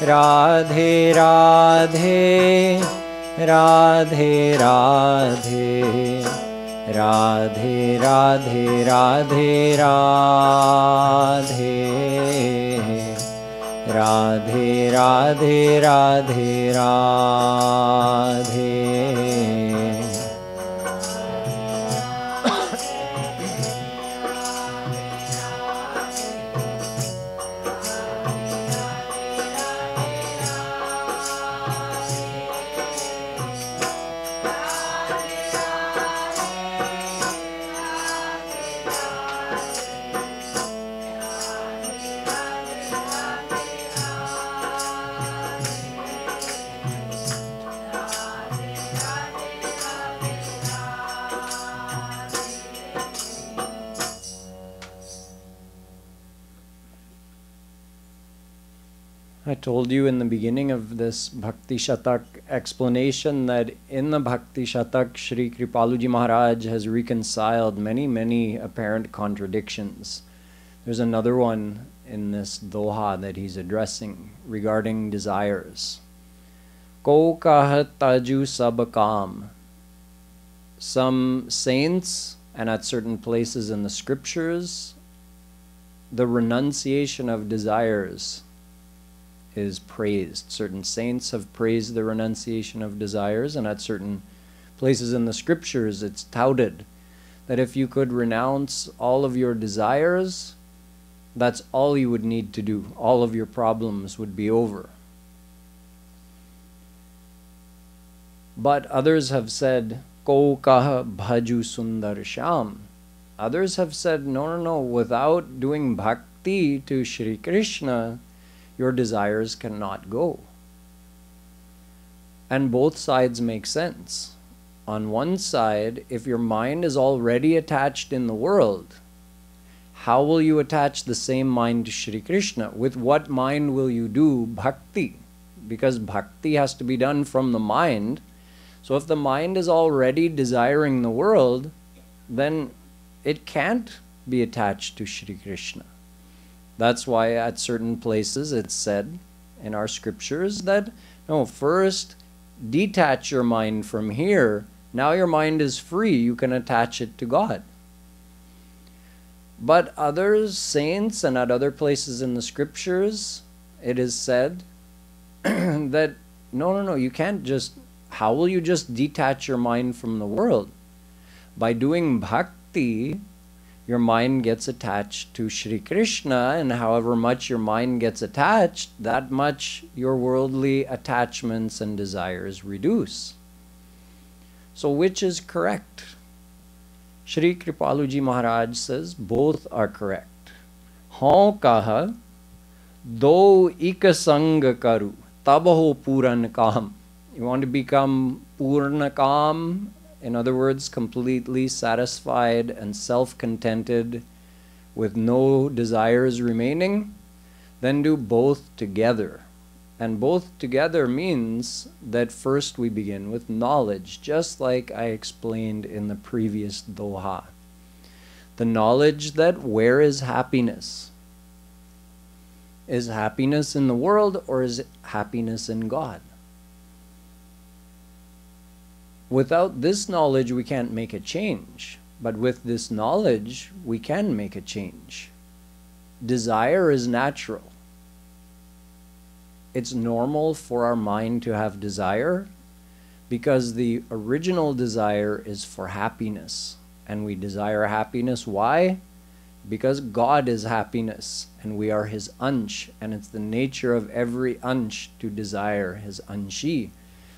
Radhe Radhe, Radhe Radhe, Radhe Radhe, Radhe Radhe, Radhe Radhe, Radhe Radhe. I told you in the beginning of this Bhakti Shatak explanation that in the Bhakti Shatak, Shree Kripalu Maharaj has reconciled many apparent contradictions. There's another one in this doha that he's addressing regarding desires. Ko kahat taju sab kaam. Some saints, and at certain places in the scriptures, the renunciation of desires is praised. Certain saints have praised the renunciation of desires, and at certain places in the scriptures it's touted that if you could renounce all of your desires, that's all you would need to do. All of your problems would be over. But others have said, Ko kaha bhaju sundar sham. Others have said, no, without doing bhakti to Shri Krishna, your desires cannot go. And both sides make sense. On one side, if your mind is already attached in the world, how will you attach the same mind to Shri Krishna? With what mind will you do bhakti? Because bhakti has to be done from the mind. So if the mind is already desiring the world, then it can't be attached to Shri Krishna. That's why at certain places it's said in our scriptures that, no, first detach your mind from here. Now your mind is free. You can attach it to God. But other saints and at other places in the scriptures, it is said that, no, you can't just, how will you just detach your mind from the world? By doing bhakti, your mind gets attached to Shri Krishna, and however much your mind gets attached, that much your worldly attachments and desires reduce. So which is correct? Shri Kripaluji Maharaj says both are correct. Haun kaha do ikasang karu tabaho puran kam. You want to become purna kam? In other words, completely satisfied and self-contented with no desires remaining, then do both together. And both together means that first we begin with knowledge, just like I explained in the previous doha. The knowledge that where is happiness? Is happiness in the world or is happiness in God? Without this knowledge, we can't make a change. But with this knowledge, we can make a change. Desire is natural. It's normal for our mind to have desire because the original desire is for happiness. And we desire happiness. Why? Because God is happiness and we are His ansh. And it's the nature of every ansh to desire His anshi.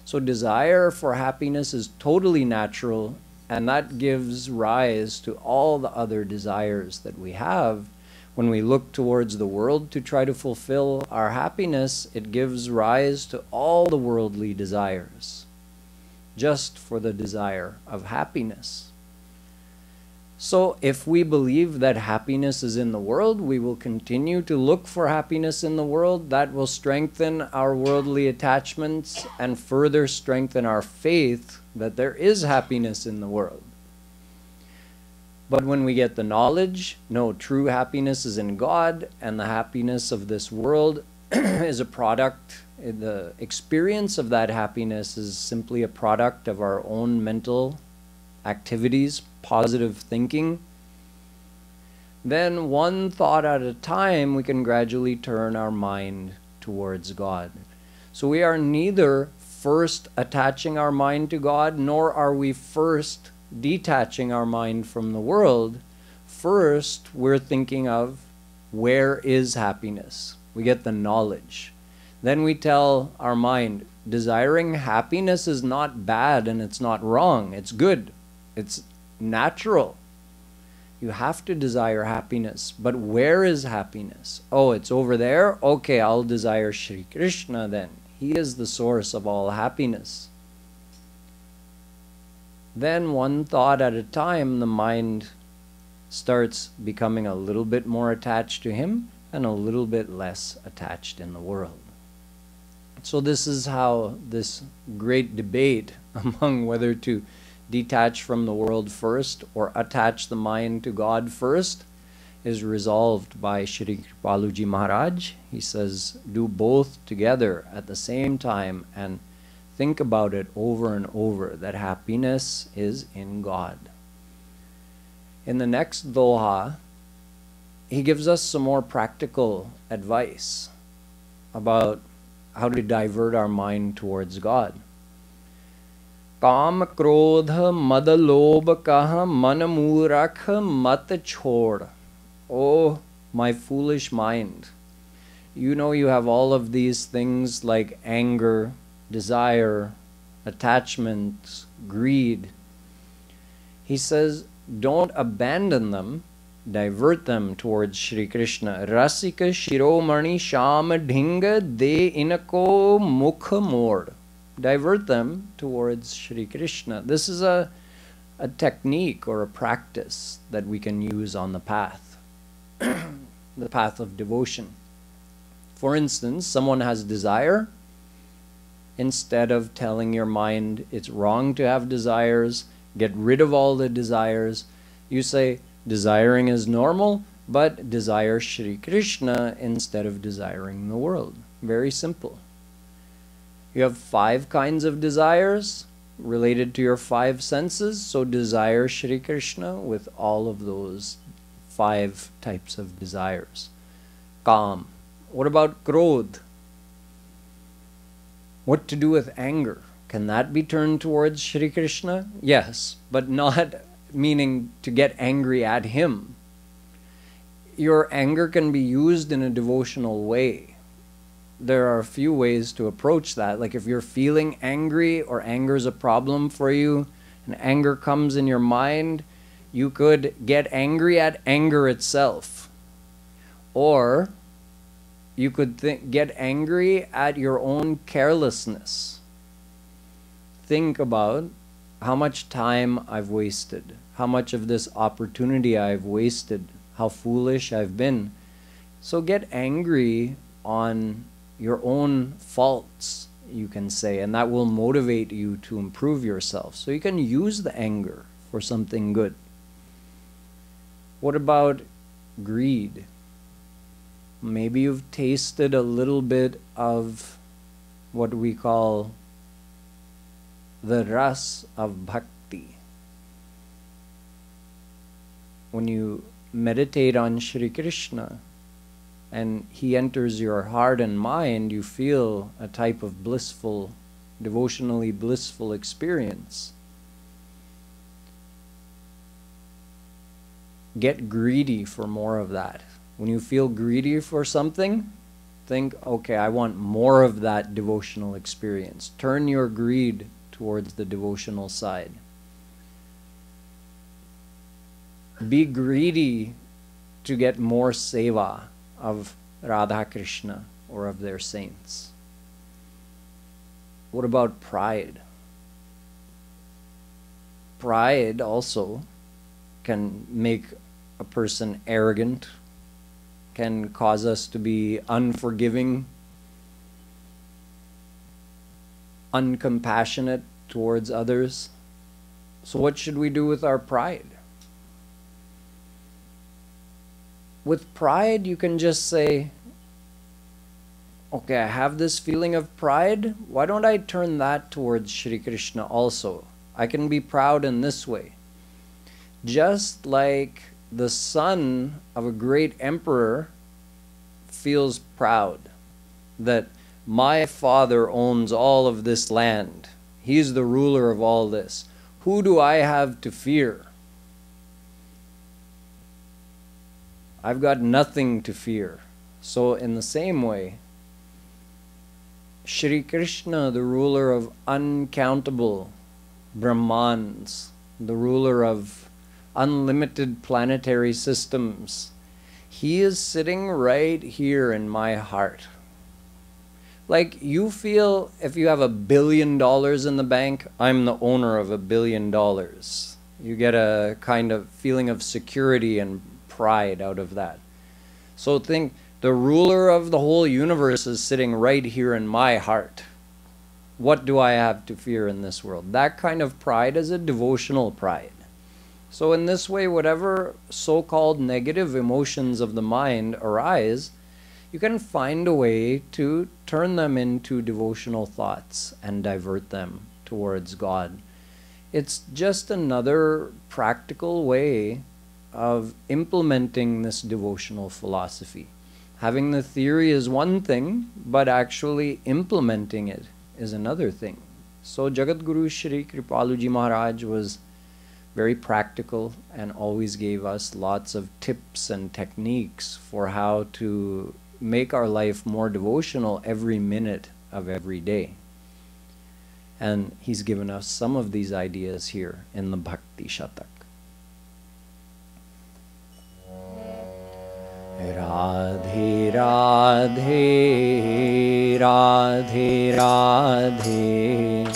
So desire for happiness is totally natural, and that gives rise to all the other desires that we have. When we look towards the world to try to fulfill our happiness, it gives rise to all the worldly desires, just for the desire of happiness. So if we believe that happiness is in the world, we will continue to look for happiness in the world. That will strengthen our worldly attachments and further strengthen our faith that there is happiness in the world. But when we get the knowledge, no, true happiness is in God, and the happiness of this world is a product, the experience of that happiness is simply a product of our own mental activities, positive thinking, then one thought at a time we can gradually turn our mind towards God. So we are neither first attaching our mind to God, nor are we first detaching our mind from the world. First, we're thinking of where is happiness. We get the knowledge. Then we tell our mind, desiring happiness is not bad and it's not wrong. It's good. It's natural. You have to desire happiness. But where is happiness? Oh, it's over there? Okay, I'll desire Shri Krishna then. He is the source of all happiness. Then one thought at a time, the mind starts becoming a little bit more attached to him and a little bit less attached in the world. So this is how this great debate among whether to detach from the world first or attach the mind to God first is resolved by Shri Kripalu Maharaj. He says, do both together at the same time and think about it over and over, that happiness is in God. In the next doha, he gives us some more practical advice about how to divert our mind towards God. Kam krodha mad lobh kah man murakh mat chhod. Oh, my foolish mind. You know you have all of these things like anger, desire, attachment, greed. He says, don't abandon them, divert them towards Shri Krishna. Rasika shiromani sham dhinga de inako mukha mord. Divert them towards Shri Krishna. This is a technique or a practice that we can use on the path, the path of devotion. For instance, someone has desire. Instead of telling your mind it's wrong to have desires, get rid of all the desires, you say, desiring is normal, but desire Shri Krishna instead of desiring the world. Very simple. You have 5 kinds of desires related to your 5 senses, so desire Shri Krishna with all of those 5 types of desires. Kam. What about krodh? What to do with anger? Can that be turned towards Shri Krishna? Yes, but not meaning to get angry at him. Your anger can be used in a devotional way. There are a few ways to approach that. Like if you're feeling angry or anger is a problem for you and anger comes in your mind, you could get angry at anger itself. Or you could get angry at your own carelessness. Think about how much time I've wasted, how much of this opportunity I've wasted, how foolish I've been. So get angry on your own faults, you can say, and that will motivate you to improve yourself. So you can use the anger for something good. What about greed? Maybe you've tasted a little bit of what we call the ras of bhakti. When you meditate on Shri Krishna and he enters your heart and mind, you feel a type of blissful, devotionally blissful experience. Get greedy for more of that. When you feel greedy for something, think, okay, I want more of that devotional experience. Turn your greed towards the devotional side. Be greedy to get more seva of Radha Krishna or of their saints. What about pride? Pride also can make a person arrogant, can cause us to be unforgiving, uncompassionate towards others. So what should we do with our pride? With pride, you can just say, okay, I have this feeling of pride. Why don't I turn that towards Shri Krishna also? I can be proud in this way. Just like the son of a great emperor feels proud that my father owns all of this land. He's the ruler of all this. Who do I have to fear? I've got nothing to fear. So in the same way, Shri Krishna, the ruler of uncountable Brahmans, the ruler of unlimited planetary systems, he is sitting right here in my heart. Like, you feel if you have $1 billion in the bank, I'm the owner of $1 billion. You get a kind of feeling of security and pride out of that. So think, the ruler of the whole universe is sitting right here in my heart. What do I have to fear in this world? That kind of pride is a devotional pride. So in this way, whatever so-called negative emotions of the mind arise, you can find a way to turn them into devotional thoughts and divert them towards God. It's just another practical way of implementing this devotional philosophy. Having the theory is one thing, but actually implementing it is another thing. So Jagadguru Shree Kripalu Maharaj was very practical and always gave us lots of tips and techniques for how to make our life more devotional every minute of every day. And he's given us some of these ideas here in the Bhakti Shatak. Radhe Radhe Radhe Radhe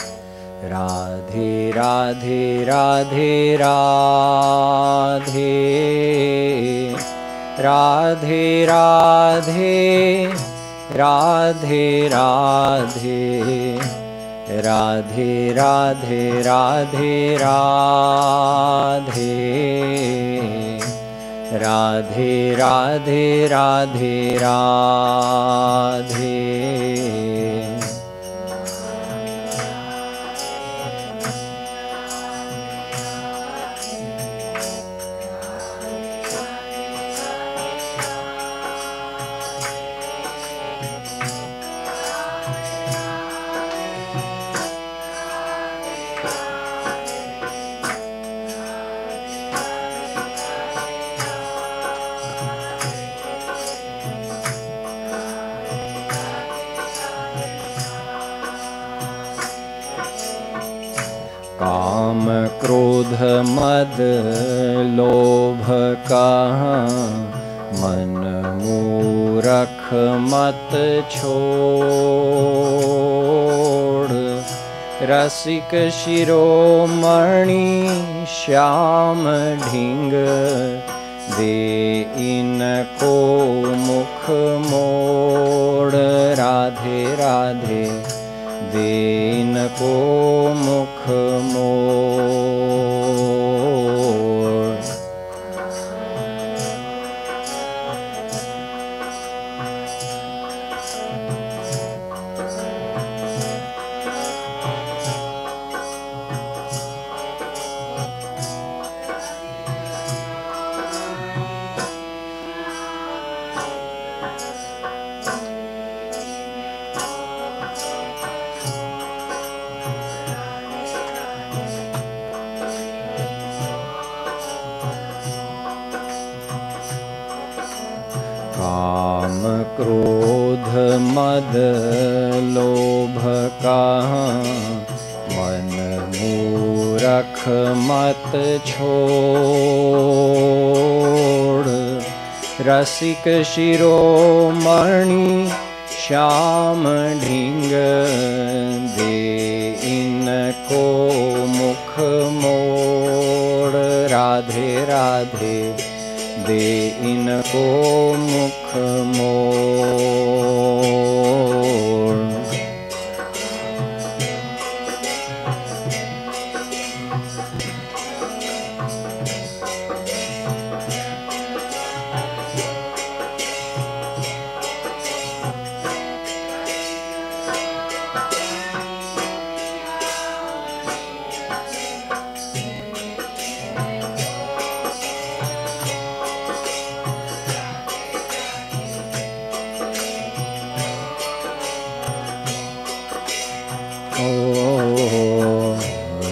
Radhe Radhe Radhe Radhe Radhe Radhe Radhe Radhe Radhe Radhe Radhe Radhe Radhe Radhe Radhe काम क्रोध मद लोभ कहाँ मन मूरख मत छोड़ रसिक शिरोमणि श्याम ढींग दे इनको मुख मोड़ राधे राधे देन को मुख मोड़ काम क्रोध मद लोभ कहाँ मन मूरख मत छोड़ रसिक शिरोमणि श्याम ढींग दे इनको मुख मोड़ राधे राधे दे इनको मुख मोड़ Oh,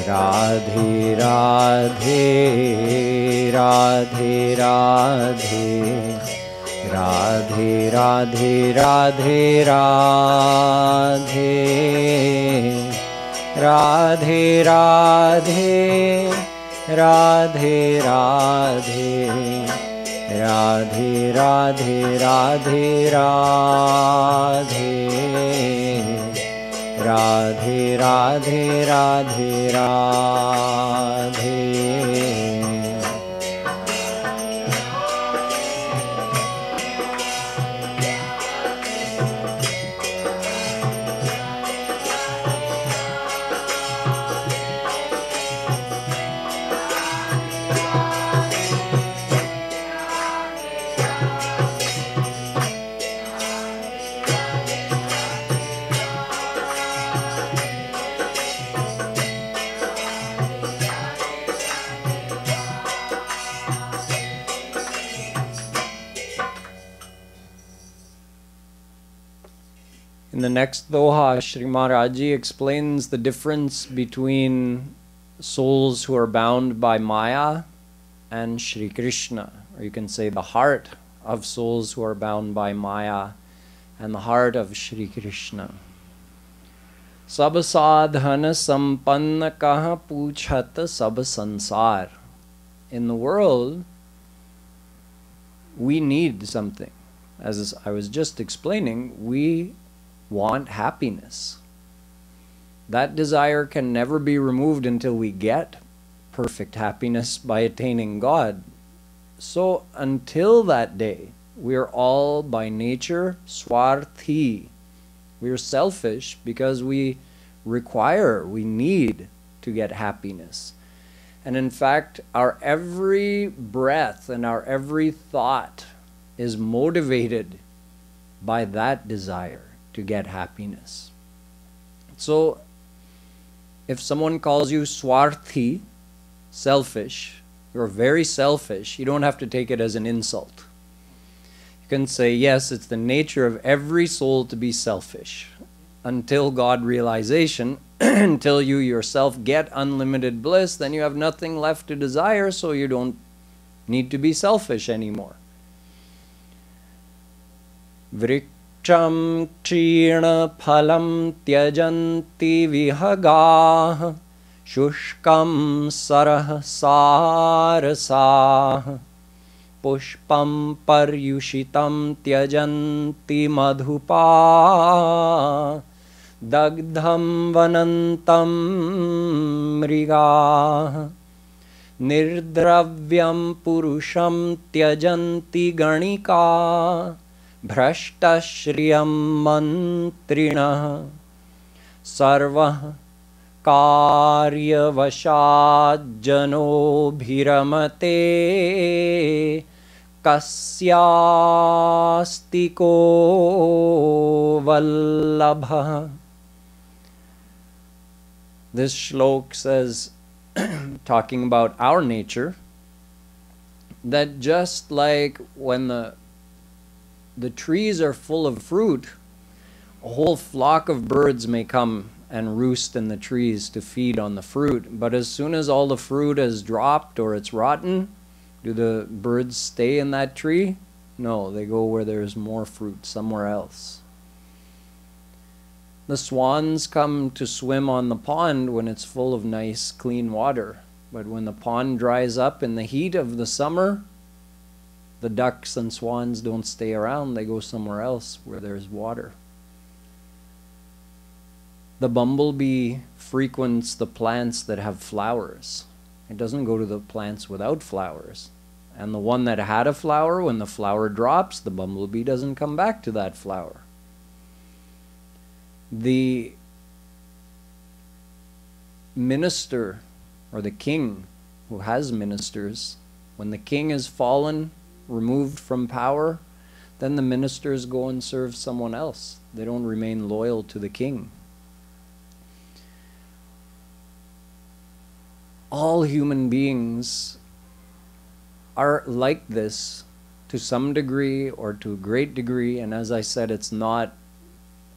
Radhe Radhe, Radhe Radhe, Radhe Radhe Radhe Radhe, Radhe Radhe, Radhe Radhe, Radhe Radhe Radhe Radhe, Radhe Radhe Radhe Radhe. In the next doha, Sri Mahadji explains the difference between souls who are bound by Maya and Shri Krishna, or you can say the heart of souls who are bound by Maya and the heart of Shri Krishna. Sab sadhana sampanna kaha puchat sab sansar. In the world, we need something. As I was just explaining, we want happiness. That desire can never be removed until we get perfect happiness by attaining God. So until that day, we are all by nature swarthi. We are selfish because we need to get happiness. And in fact, our every breath and our every thought is motivated by that desire to get happiness. So, if someone calls you swarthi, selfish, you're very selfish, you don't have to take it as an insult. You can say, yes, it's the nature of every soul to be selfish. Until God realization, until you yourself get unlimited bliss, then you have nothing left to desire, so you don't need to be selfish anymore. Vriksham kshirna phalam tyajanti vihagah shushkam sarah sarasah pushpam paryushitam tyajanti madhupa dagdham vanantam mriga nirdravyam purusham tyajanti ganika Bhrashtashriyam mantrina sarvah karyavashajjano bhiramate kasyastiko vallabha. This shlok says, talking about our nature, that just like when the trees are full of fruit, a whole flock of birds may come and roost in the trees to feed on the fruit. But as soon as all the fruit has dropped or it's rotten, do the birds stay in that tree? No, they go where there's more fruit, somewhere else. The swans come to swim on the pond when it's full of nice, clean water. But when the pond dries up in the heat of the summer, the ducks and swans don't stay around, they go somewhere else where there's water. The bumblebee frequents the plants that have flowers. It doesn't go to the plants without flowers. And the one that had a flower, when the flower drops, the bumblebee doesn't come back to that flower. The minister, or the king who has ministers, when the king is fallen, removed from power, then the ministers go and serve someone else. They don't remain loyal to the king. All human beings are like this to some degree or to a great degree, and as I said, it's not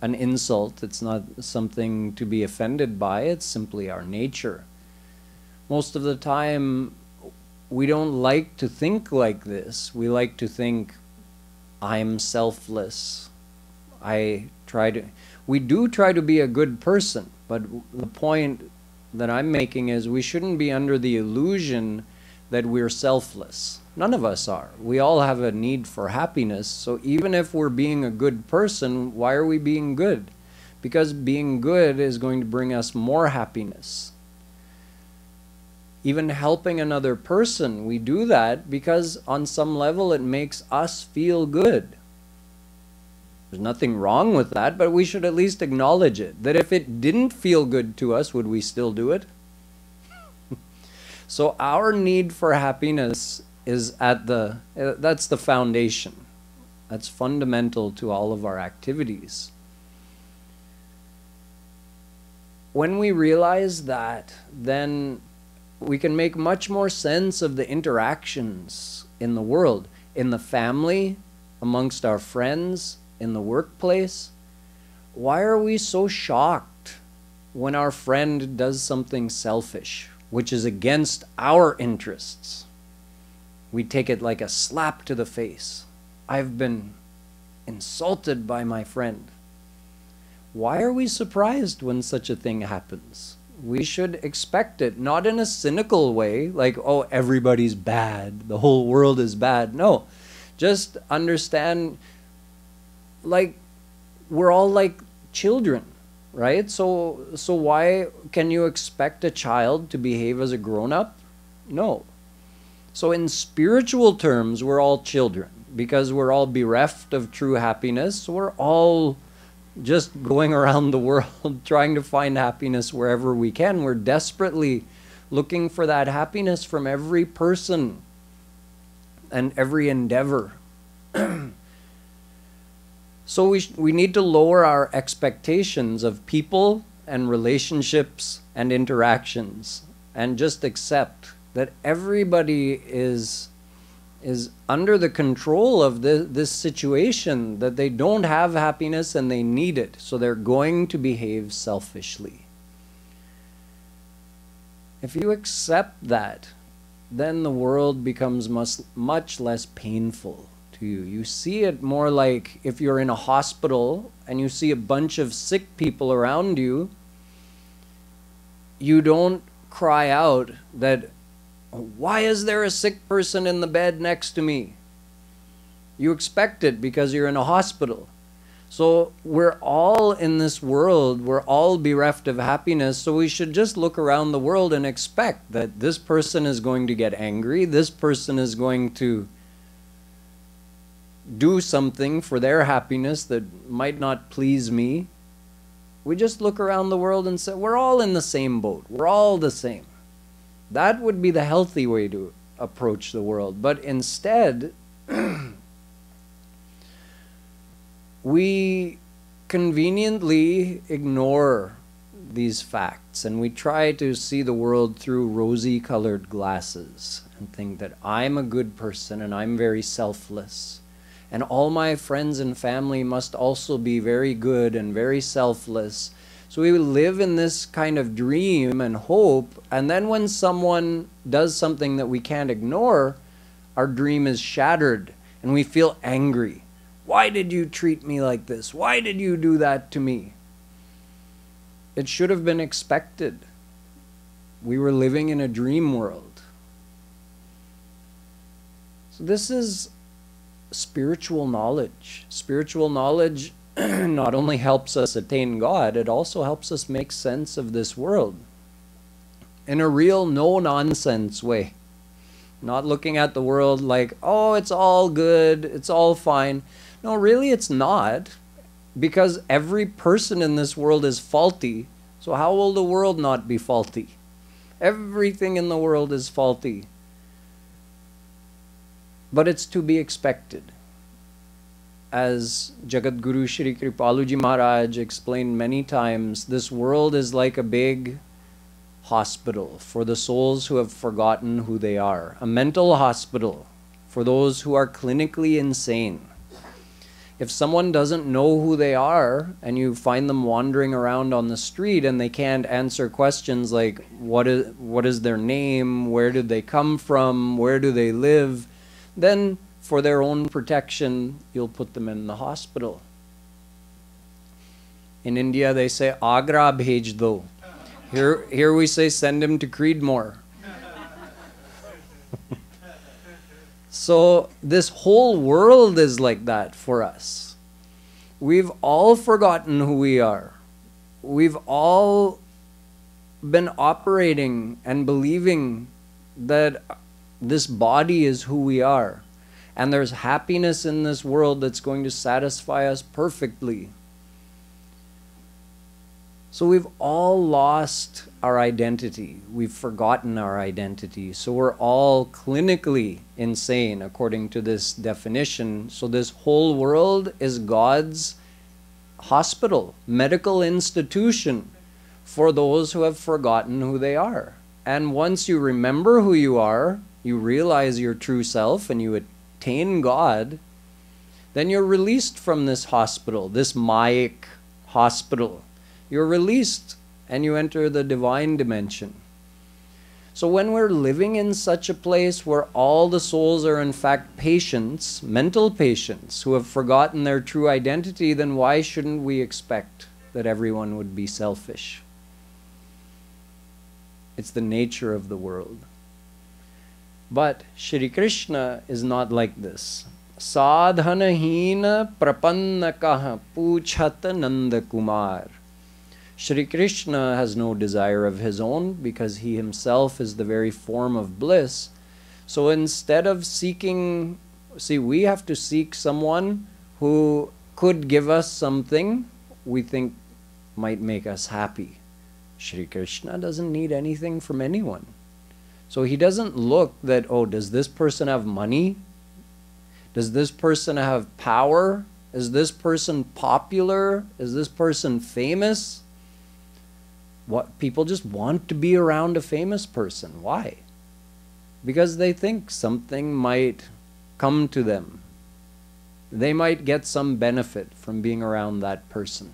an insult. It's not something to be offended by. It's simply our nature. Most of the time, we don't like to think like this. We like to think, I'm selfless. We do try to be a good person, but the point that I'm making is we shouldn't be under the illusion that we're selfless. None of us are. We all have a need for happiness. So even if we're being a good person, why are we being good? Because being good is going to bring us more happiness. Even helping another person, we do that because on some level it makes us feel good. There's nothing wrong with that, but we should at least acknowledge it. That if it didn't feel good to us, would we still do it? So our need for happiness is that's the foundation. That's fundamental to all of our activities. When we realize that, then we can make much more sense of the interactions in the world, in the family, amongst our friends, in the workplace. Why are we so shocked when our friend does something selfish, which is against our interests? We take it like a slap to the face. I've been insulted by my friend. Why are we surprised when such a thing happens? We should expect it, not in a cynical way, like, oh, everybody's bad, the whole world is bad. No, just understand, like, we're all like children, right? So why can you expect a child to behave as a grown-up? No. So in spiritual terms, we're all children because we're all bereft of true happiness. We're all just going around the world trying to find happiness wherever we can. We're desperately looking for that happiness from every person and every endeavor. So we need to lower our expectations of people and relationships and interactions and just accept that everybody is under the control of this situation, that they don't have happiness and they need it, so they're going to behave selfishly. If you accept that, then the world becomes much less painful to you. You see it more like if you're in a hospital and you see a bunch of sick people around you, you don't cry out that, why is there a sick person in the bed next to me? You expect it because you're in a hospital. So we're all in this world, we're all bereft of happiness, so we should just look around the world and expect that this person is going to get angry, this person is going to do something for their happiness that might not please me. We just look around the world and say, we're all in the same boat, we're all the same. That would be the healthy way to approach the world. But instead, we conveniently ignore these facts and we try to see the world through rosy-colored glasses and think that I'm a good person and I'm very selfless. And all my friends and family must also be very good and very selfless. So we live in this kind of dream and hope, and then when someone does something that we can't ignore, our dream is shattered and we feel angry. Why did you treat me like this? Why did you do that to me? It should have been expected. We were living in a dream world. So this is spiritual knowledge. Spiritual knowledge not only helps us attain God, it also helps us make sense of this world in a real no-nonsense way. Not looking at the world like, oh, it's all good, it's all fine. No, really it's not, because every person in this world is faulty. So how will the world not be faulty? Everything in the world is faulty. But it's to be expected. As Jagadguru Shree Kripalu Maharaj explained many times, this world is like a big hospital for the souls who have forgotten who they are. A mental hospital for those who are clinically insane. If someone doesn't know who they are and you find them wandering around on the street and they can't answer questions like what is their name, where did they come from, where do they live, then for their own protection, you'll put them in the hospital. In India, they say, Agra bhej do. Here we say, send him to Creedmoor. So this whole world is like that for us. We've all forgotten who we are. We've all been operating and believing that this body is who we are. And there's happiness in this world that's going to satisfy us perfectly. So we've all lost our identity. We've forgotten our identity. So we're all clinically insane according to this definition. So this whole world is God's hospital, medical institution for those who have forgotten who they are. And once you remember who you are, you realize your true self and you attain God, then you're released from this hospital, this Mayic hospital. You're released and you enter the divine dimension. So when we're living in such a place where all the souls are in fact patients, mental patients, who have forgotten their true identity, then why shouldn't we expect that everyone would be selfish? It's the nature of the world. But Shri Krishna is not like this. Sadhanahina prapannakaha puchat Nanda Kumar. Shri Krishna has no desire of his own because he himself is the very form of bliss. So instead of seeking, see, we have to seek someone who could give us something we think might make us happy. Shri Krishna doesn't need anything from anyone. So he doesn't look that, oh, does this person have money? Does this person have power? Is this person popular? Is this person famous? What people just want to be around a famous person. Why? Because they think something might come to them. They might get some benefit from being around that person.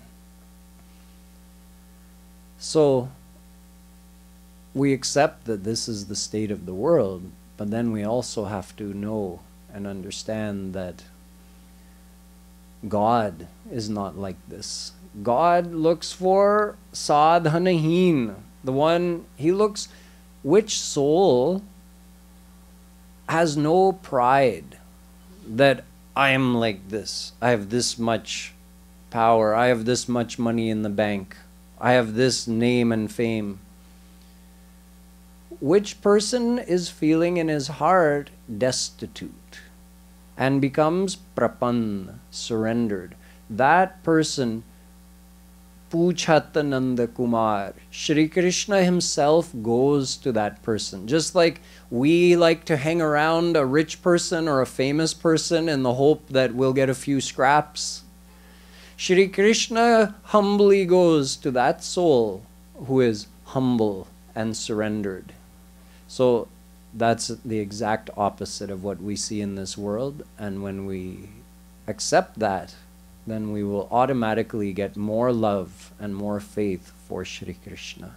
So we accept that this is the state of the world, but then we also have to know and understand that God is not like this. God looks for sadhanahin, the one, he looks, which soul has no pride that I am like this, I have this much power, I have this much money in the bank, I have this name and fame. Which person is feeling in his heart destitute and becomes prapanna, surrendered. That person, Puchat Nanda Kumar, Shri Krishna himself goes to that person. Just like we like to hang around a rich person or a famous person in the hope that we'll get a few scraps, Shri Krishna humbly goes to that soul who is humble and surrendered. So that's the exact opposite of what we see in this world. And when we accept that, then we will automatically get more love and more faith for Shri Krishna.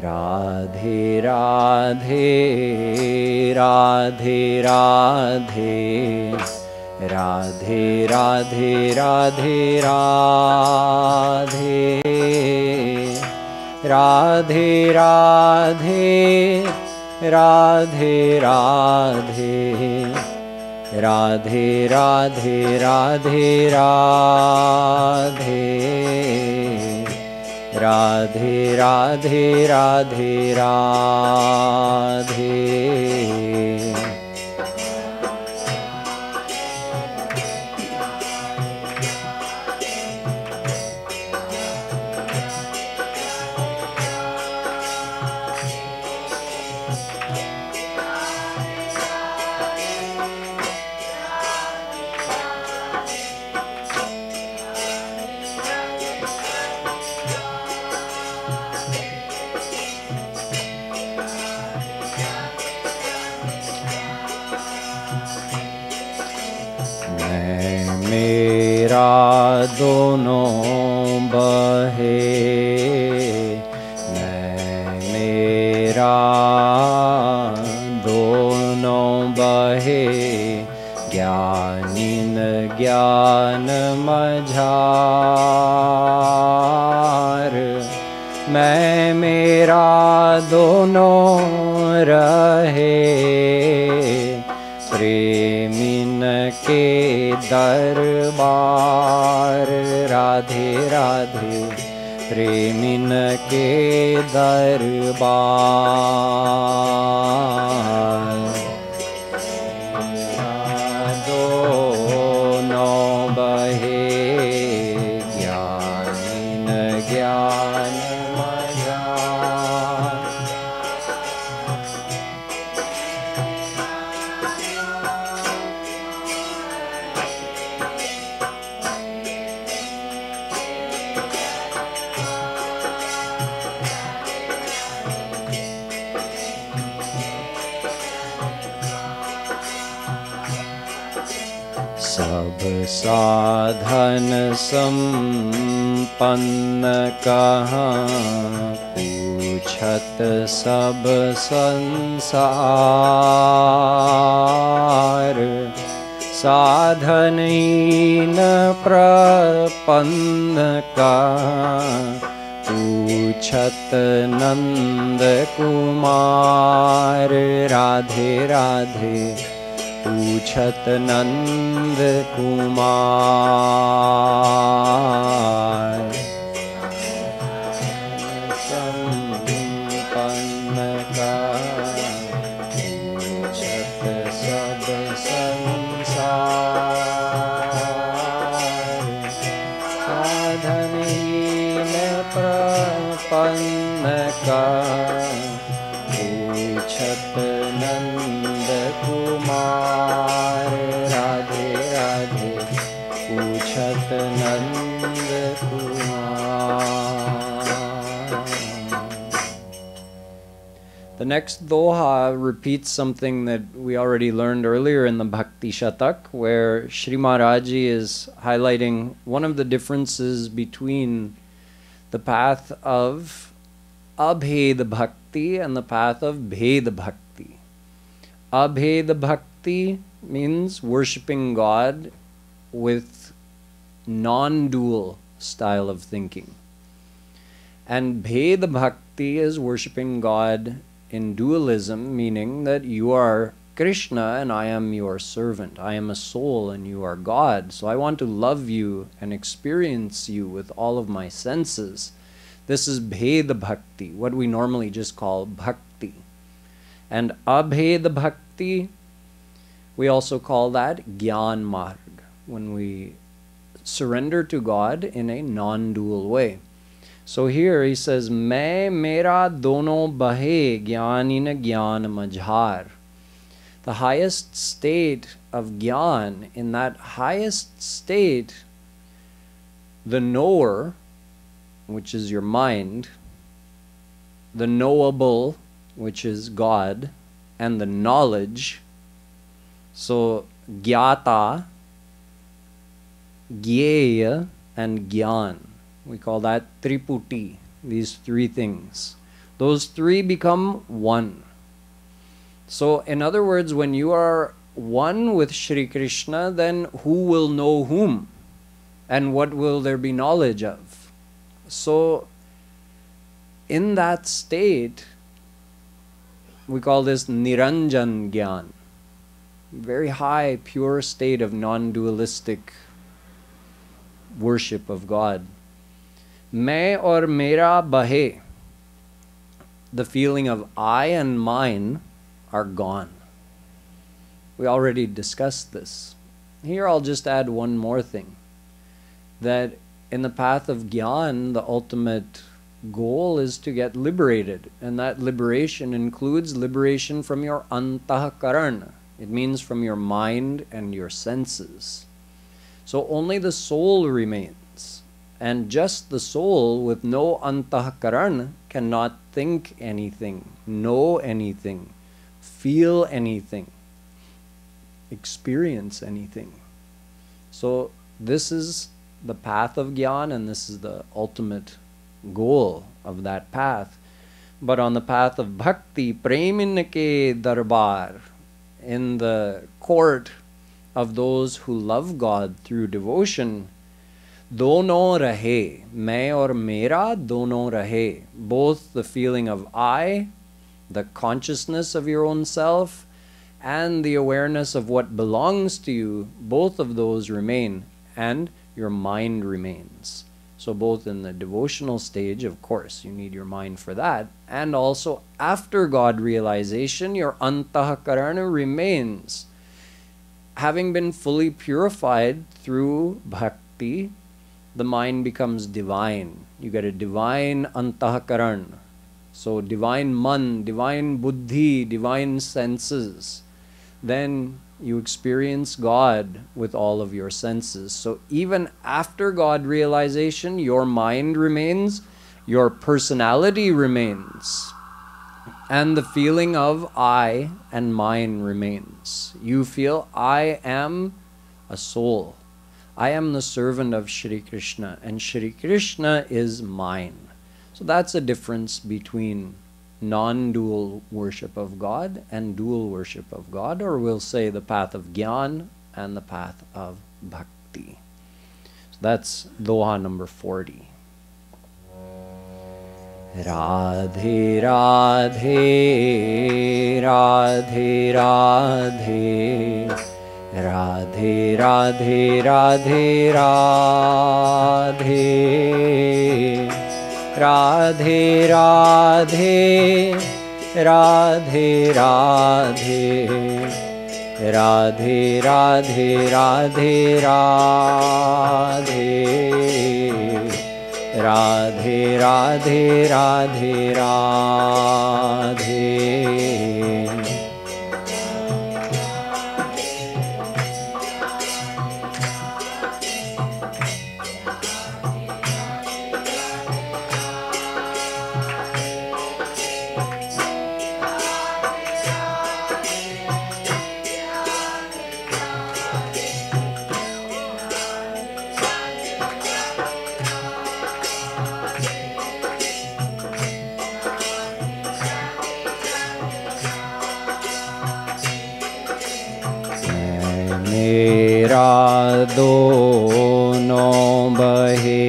Radhe Radhe Radhe Radhe Radhe Radhe Radhe Radhe Radhe Radhe Radhe Radhe Radhe Radhe Radhe Radhe Radhe Radhe. दोनों बहे मैं मेरा दोनों बहे ज्ञानिन ज्ञान मझार मैं मेरा दोनों रहे प्रेमिन के दरबार राधे राधे प्रेमिन के दरबार दोनों बहे ज्ञानिन ज्ञान सब साधन संपन्न कहाँ पूछत सब संसार साधनहीन प्रपन्न कहाँ पूछत नंद कुमार राधे राधे पूछत नंद कुमार संपन्न का पूछत सब संसार साधनहीन प्रपन्न का पूछत नंद कुमार राधे राधे पूछत Nand Kumar. The next doha repeats something that we already learned earlier in the Bhakti Shatak, where Shree Maharaji is highlighting one of the differences between the path of Abhed Bhakti and the path of Bhed Bhakti. Abhed Bhakti means worshipping God with non-dual style of thinking. And Bhed Bhakti is worshipping God in dualism, meaning that you are Krishna and I am your servant. I am a soul and you are God. So I want to love you and experience you with all of my senses. This is Bhed Bhakti, what we normally just call Bhakti. And Abhed Bhakti, we also call that Gyan Marg, when we surrender to God in a non-dual way. So here he says, Main mera dono bahe gyanina gyan majhar. The highest state of Gyan, in that highest state, the knower, which is your mind, the knowable, which is God, and the knowledge. So Gyata, Gyeya, and Gyan. We call that Triputi, these three things. Those three become one. So in other words, when you are one with Shri Krishna, then who will know whom? And what will there be knowledge of? So in that state, we call this Niranjan Gyan. Very high, pure state of non-dualistic worship of God. Main or mera bahe. The feeling of I and mine are gone. We already discussed this. Here I'll just add one more thing. That in the path of Gyan, the ultimate goal is to get liberated. And that liberation includes liberation from your antahkarana. It means from your mind and your senses. So only the soul remains. And just the soul with no antahkarana cannot think anything, know anything, feel anything, experience anything. So this is the path of Gyan, and this is the ultimate goal of that path. But on the path of Bhakti, Premin ke darbar, in the court of those who love God through devotion, dono rahe, main aur mera dono rahe, both the feeling of I, the consciousness of your own self, and the awareness of what belongs to you, both of those remain, and your mind remains. So both in the devotional stage, of course, you need your mind for that, and also after God realization, your antahakarana remains. Having been fully purified through bhakti, the mind becomes divine. You get a divine antahakaran. So divine man, divine buddhi, divine senses. Then you experience God with all of your senses. So even after God realization, your mind remains, your personality remains, and the feeling of I and mine remains. You feel I am a soul. I am the servant of Shri Krishna, and Shri Krishna is mine. So that's a difference between non-dual worship of God and dual worship of God, or we'll say the path of Gyan and the path of Bhakti. So that's doha number 40. Radhe Radhe Radhe Radhe Radhe Radhe Radhe Radhe Radhe Radhe Radhe Radhe Radhe Radhe Radhe Radhe Radhe Radhe Radhe. मेरा दोनों बहे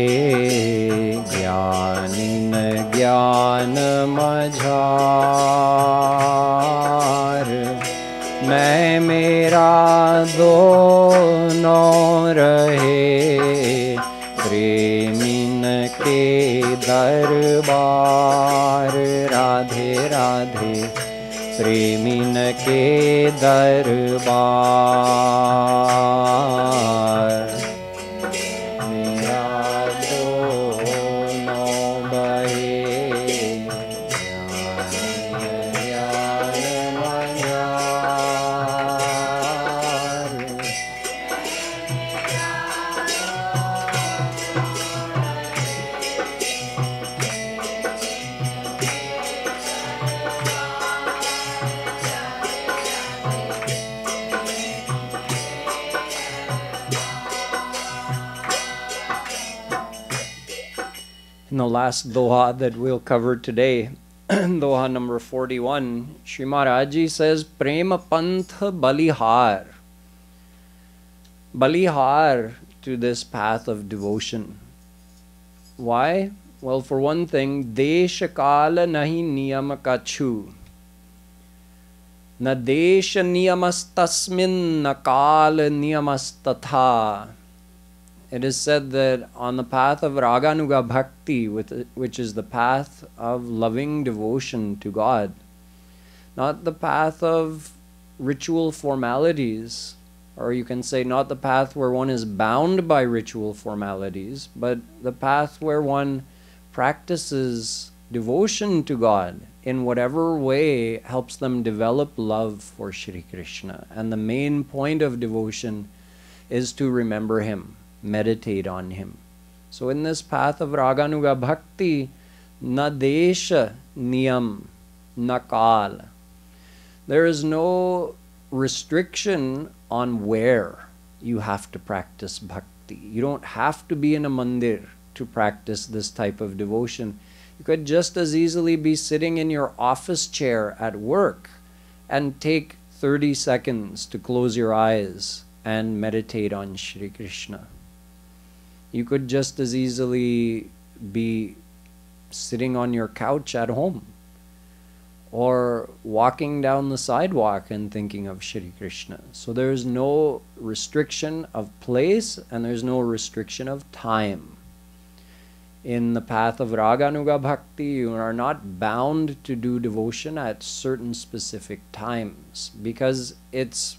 ज्ञानिन ज्ञान मझार, मैं मेरा दोनों रहे प्रेमिन के दरबार। राधे राधे प्रेमिन के दरबार। मेरा दोनों बहे ज्ञान मझार। In the last doha that we'll cover today, doha number 41, Shri Mahadji says, Prema Pantha Balihar. Balihar to this path of devotion. Why? Well, for one thing, Deshakala nahi niyam kachu. Na desha niyamastasmin na kala niyamastatha. It is said that on the path of Raganuga Bhakti, which is the path of loving devotion to God, not the path of ritual formalities, or you can say not the path where one is bound by ritual formalities, but the path where one practices devotion to God in whatever way helps them develop love for Shri Krishna. And the main point of devotion is to remember Him, meditate on Him. So in this path of Raganuga Bhakti, na desha niyam na kal. There is no restriction on where you have to practice bhakti. bhakti. You don't have to be in a mandir to practice this type of devotion. You could just as easily be sitting in your office chair at work and take 30 seconds to close your eyes and meditate on Shri Krishna. You could just as easily be sitting on your couch at home or walking down the sidewalk and thinking of Shri Krishna. So there's no restriction of place and there's no restriction of time. In the path of Raganuga Bhakti, you are not bound to do devotion at certain specific times because it's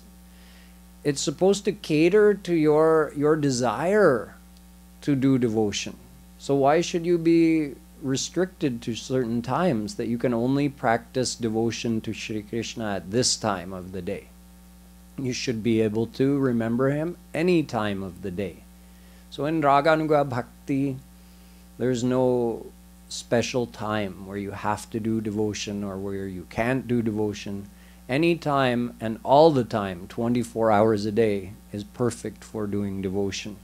supposed to cater to your desire to do devotion. So why should you be restricted to certain times that you can only practice devotion to Shri Krishna at this time of the day? You should be able to remember him any time of the day. So in Raganuga Bhakti, there's no special time where you have to do devotion or where you can't do devotion. Any time and all the time, 24 hours a day, is perfect for doing devotion.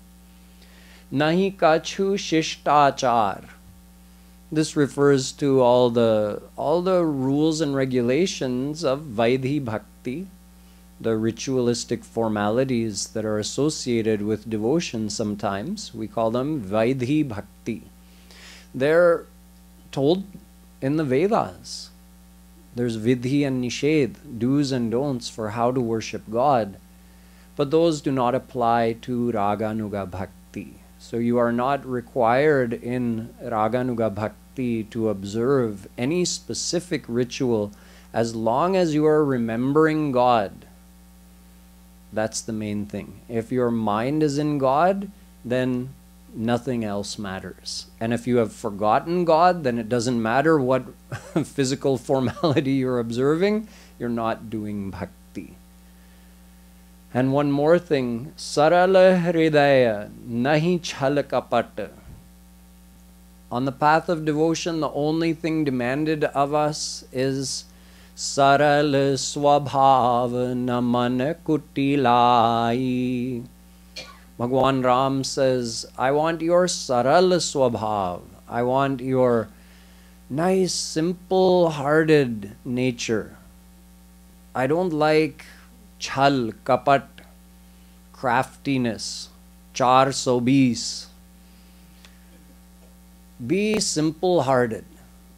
Nahi kachu shishtachar. This refers to all the rules and regulations of Vaidhi Bhakti, the ritualistic formalities that are associated with devotion sometimes. We call them Vaidhi Bhakti. They're told in the Vedas. There's Vidhi and Nishedh, do's and don'ts for how to worship God. But those do not apply to Raganuga Bhakti. So you are not required in Raganuga Bhakti to observe any specific ritual as long as you are remembering God. That's the main thing. If your mind is in God, then nothing else matters. And if you have forgotten God, then it doesn't matter what physical formality you're observing, you're not doing bhakti. And one more thing, sarala hridaya nahi chhal kapat. On the path of devotion, the only thing demanded of us is saral swabhav naman kutilai. Bhagwan Ram says, I want your saral swabhav. I want your nice, simple-hearted nature. I don't like chhal, kapat, craftiness, 420. Be simple-hearted.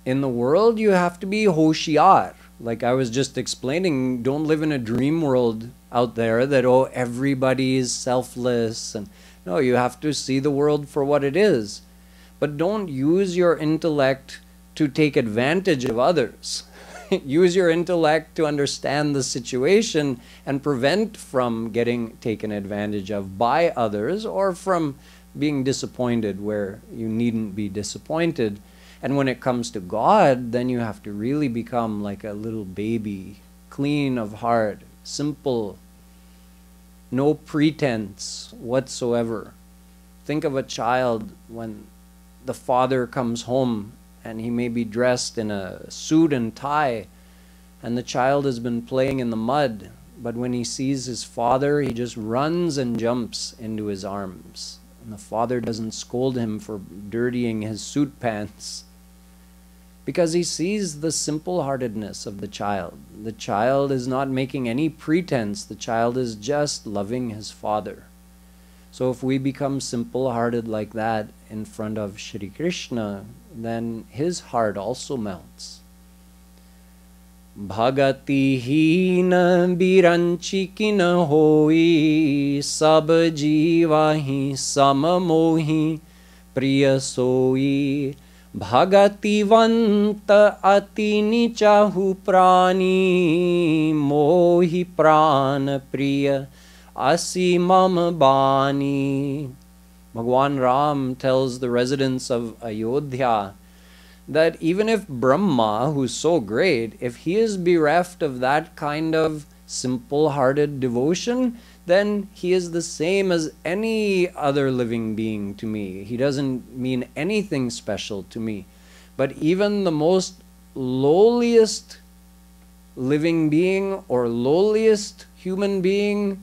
In the world, you have to be hoshiar. Like I was just explaining, don't live in a dream world out there that, oh, everybody is selfless. And no, you have to see the world for what it is. But don't use your intellect to take advantage of others. Use your intellect to understand the situation and prevent from getting taken advantage of by others or from being disappointed where you needn't be disappointed. And when it comes to God, then you have to really become like a little baby, clean of heart, simple, no pretense whatsoever. Think of a child when the father comes home and he may be dressed in a suit and tie, and the child has been playing in the mud, but when he sees his father, he just runs and jumps into his arms. And the father doesn't scold him for dirtying his suit pants, because he sees the simple-heartedness of the child. The child is not making any pretense. The child is just loving his father. So if we become simple-hearted like that in front of Shri Krishna, then his heart also melts. Bhagati hina biranchi kina hoi, sab jiva hi samamohi priya soi. Bhagatiwant ati nichahu prani, mohi pran priya asimam bani. Bhagwan Ram tells the residents of Ayodhya that even if Brahma, who's so great, if he is bereft of that kind of simple-hearted devotion, then he is the same as any other living being to me. He doesn't mean anything special to me. But even the most lowliest living being or lowliest human being